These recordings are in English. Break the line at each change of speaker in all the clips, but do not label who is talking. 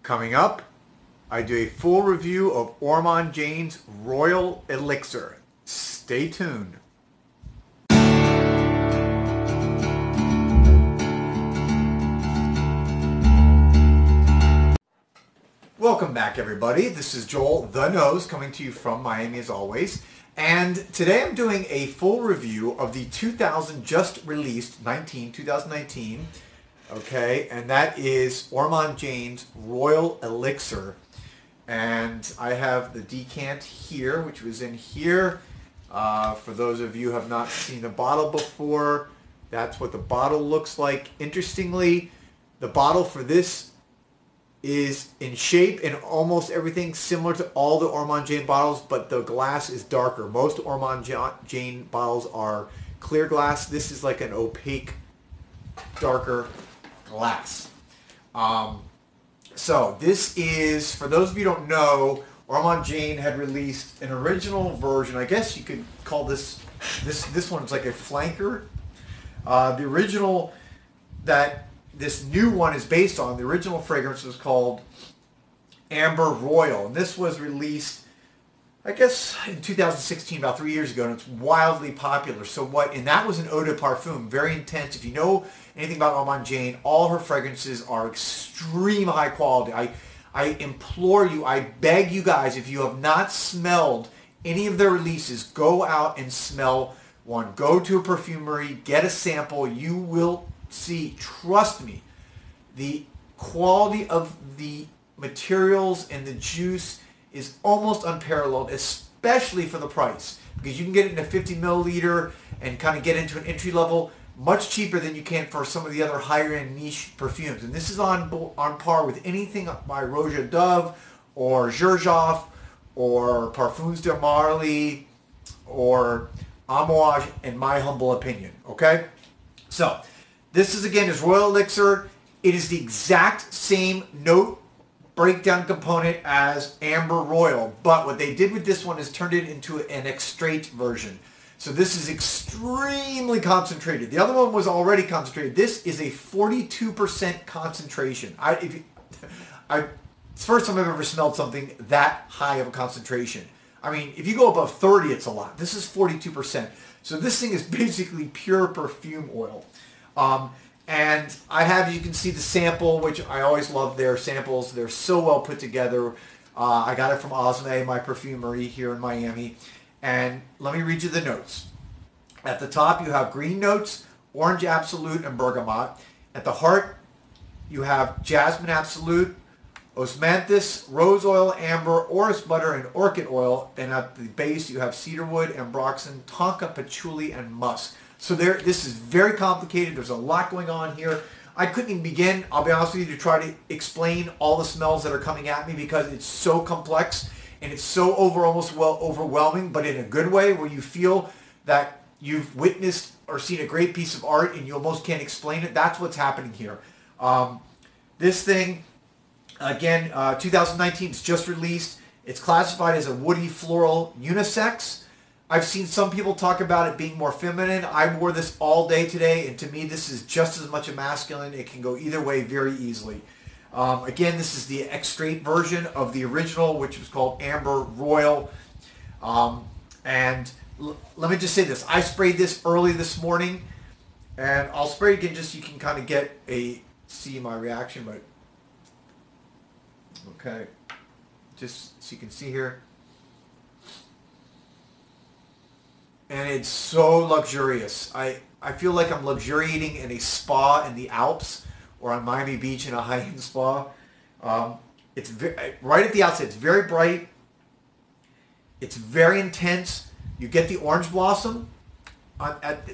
Coming up, I do a full review of Ormonde Jayne's Royal Elixir. Stay tuned. Welcome back, everybody. This is Joel the Nose coming to you from Miami as always. And today I'm doing a full review of the 2019, okay, and that is Ormonde Jayne's Royal Elixir. And I have the decant here, which was in here. For those of you who have not seen the bottle before, that's what the bottle looks like. Interestingly, the bottle for this is in shape and almost everything similar to all the Ormonde Jayne bottles, but the glass is darker. Most Ormonde Jayne bottles are clear glass. This is like an opaque, darker glass. So this is, for those of you who don't know, Ormonde Jayne had released an original version. I guess you could call this one's like a flanker. The original that this new one is based on, the original fragrance was called Amber Royal. And this was released, I guess, in 2016, about 3 years ago, and it's wildly popular. So what, and that was an eau de parfum, very intense. If you know anything about Ormonde Jayne, all her fragrances are extreme high quality. I implore you, I beg you guys, if you have not smelled any of their releases, go out and smell one. Go to a perfumery, get a sample. You will see, trust me, the quality of the materials and the juice is almost unparalleled, especially for the price, because you can get it in a 50 milliliter and kind of get into an entry level much cheaper than you can for some of the other higher end niche perfumes. And this is on par with anything by Roja Dove or Xerjoff or Parfums de Marly or Amouage, in my humble opinion. Okay, so this is, again, is Royal Elixir. It is the exact same note breakdown component as Amber Royal, but what they did with this one is turned it into an extrait version. So this is extremely concentrated. The other one was already concentrated. This is a 42% concentration. It's the first time I've ever smelled something that high of a concentration. I mean, if you go above 30, it's a lot. This is 42%. So this thing is basically pure perfume oil. And I have, you can see the sample, which I always love their samples. They're so well put together. I got it from Osme, my perfumery here in Miami. And let me read you the notes. At the top, you have green notes, orange absolute, and bergamot. At the heart, you have jasmine absolute, osmanthus, rose oil, amber, orris butter, and orchid oil. And at the base, you have cedarwood, ambroxan, tonka, patchouli, and musk. So this is very complicated. There's a lot going on here. I couldn't even begin, I'll be honest with you, to try to explain all the smells that are coming at me, because it's so complex and it's so overwhelming, but in a good way, where you feel that you've witnessed or seen a great piece of art and you almost can't explain it. That's what's happening here. This thing, again, 2019, it's just released. It's classified as a woody floral unisex. I've seen some people talk about it being more feminine. I wore this all day today, and to me, this is just as much a masculine. It can go either way very easily. Again, this is the extrait version of the original, which was called Amber Royal. And let me just say this. I sprayed this early this morning, and I'll spray it again just so you can kind of see my reaction. But okay, just so you can see here. And it's so luxurious. I feel like I'm luxuriating in a spa in the Alps or on Miami Beach in a high-end spa. It's right at the outset, it's very bright. It's very intense. You get the orange blossom,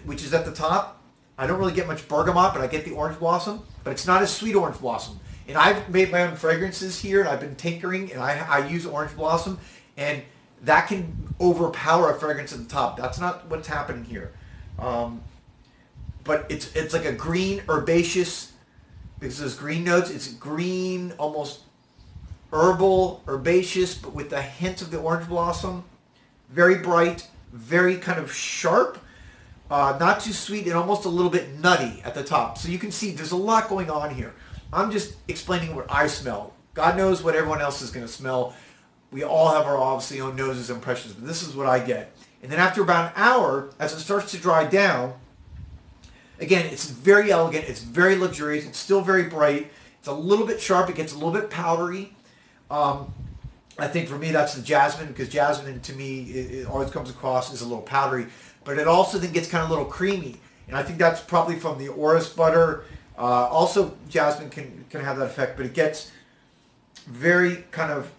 which is at the top. I don't really get much bergamot, but I get the orange blossom. But it's not a sweet orange blossom. And I've made my own fragrances here, and I've been tinkering, and I use orange blossom. And that can overpower a fragrance at the top. That's not what's happening here. But it's like a green herbaceous, because those green notes, it's green, almost herbal, herbaceous, but with a hint of the orange blossom. Very bright, very kind of sharp, not too sweet, and almost a little bit nutty at the top. So you can see there's a lot going on here. I'm just explaining what I smell. God knows what everyone else is going to smell. We all have our obviously own noses and impressions, but this is what I get. And then after about an hour, as it starts to dry down, again, it's very elegant, it's very luxurious, it's still very bright, it's a little bit sharp, it gets a little bit powdery. I think for me that's the jasmine, because jasmine to me it always comes across as a little powdery, but it also then gets kind of a little creamy. And I think that's probably from the orris butter. Also jasmine can have that effect, but it gets very kind of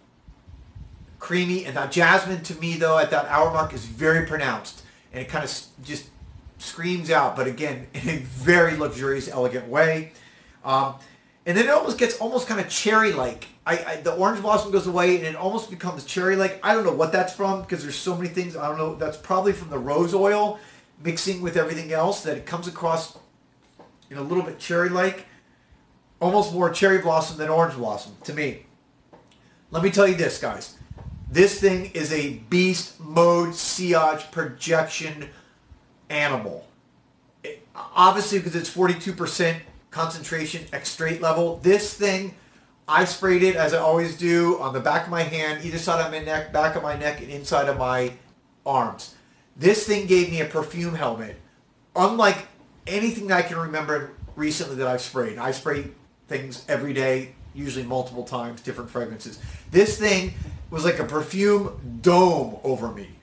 creamy. And that jasmine to me though at that hour mark is very pronounced, and it kind of just screams out, but again in a very luxurious, elegant way. And then it almost gets kind of cherry-like. The orange blossom goes away and it almost becomes cherry-like. I don't know what that's from, because there's so many things. I don't know. That's probably from the rose oil mixing with everything else, that it comes across in a little bit cherry-like. Almost more cherry blossom than orange blossom to me. Let me tell you this, guys. This thing is a beast mode sillage projection animal. Obviously, because it's 42% concentration extrait level. This thing, I sprayed it as I always do on the back of my hand, either side of my neck, back of my neck, and inside of my arms. This thing gave me a perfume helmet, unlike anything that I can remember recently that I've sprayed. I spray things every day, usually multiple times, different fragrances. This thing was like a perfume dome over me.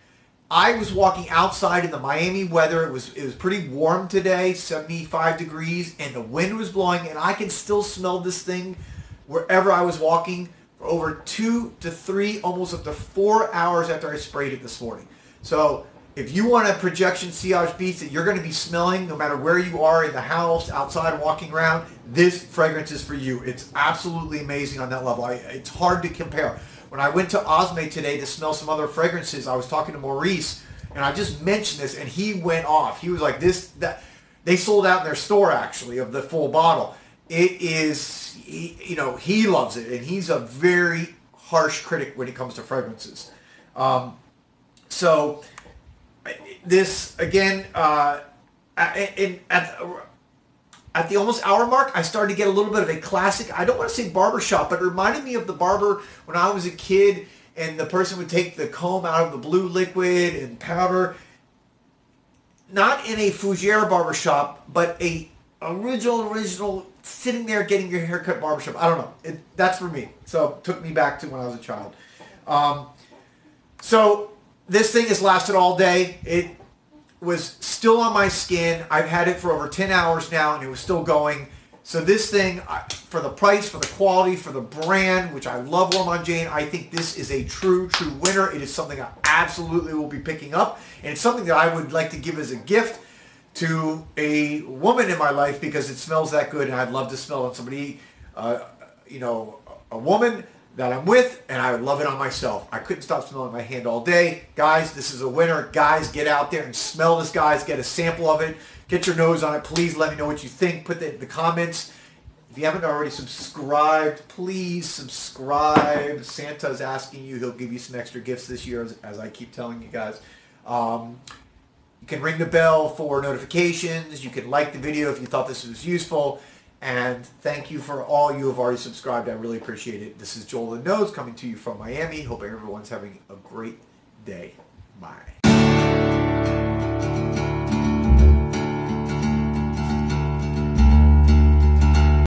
I was walking outside in the Miami weather. It was pretty warm today, 75 degrees, and the wind was blowing, and I can still smell this thing wherever I was walking for over 2 to 3, almost up to 4 hours after I sprayed it this morning. So if you want a projection sillage beats that you're going to be smelling no matter where you are in the house, outside, walking around, this fragrance is for you. It's absolutely amazing on that level. It's hard to compare. When I went to Osme today to smell some other fragrances, I was talking to Maurice, and I just mentioned this, and he went off. He was like, they sold out in their store, actually, of the full bottle. It is, he loves it, and he's a very harsh critic when it comes to fragrances. So, this, again, at the almost hour mark, I started to get a little bit of a classic, I don't want to say barbershop, but it reminded me of the barber when I was a kid, and the person would take the comb out of the blue liquid and powder. Not in a Fougere barbershop, but a original, sitting there getting your haircut barbershop. I don't know. That's for me. So it took me back to when I was a child. So this thing has lasted all day. It was still on my skin. I've had it for over 10 hours now, and it was still going. So this thing, for the price, for the quality, for the brand, which I love Ormonde Jayne, I think this is a true winner. It is something I absolutely will be picking up, and it's something that I would like to give as a gift to a woman in my life, because it smells that good, and I'd love to smell on somebody, a woman that I'm with, and I would love it on myself. I couldn't stop smelling my hand all day. Guys, this is a winner. Guys, get out there and smell this, guys. Get a sample of it. Get your nose on it. Please let me know what you think. Put that in the comments. If you haven't already subscribed, please subscribe. Santa's asking you. He'll give you some extra gifts this year, as I keep telling you guys. You can ring the bell for notifications. You can like the video if you thought this was useful. And thank you for all you have already subscribed. I really appreciate it. This is Joel the Nose coming to you from Miami. Hope everyone's having a great day. Bye.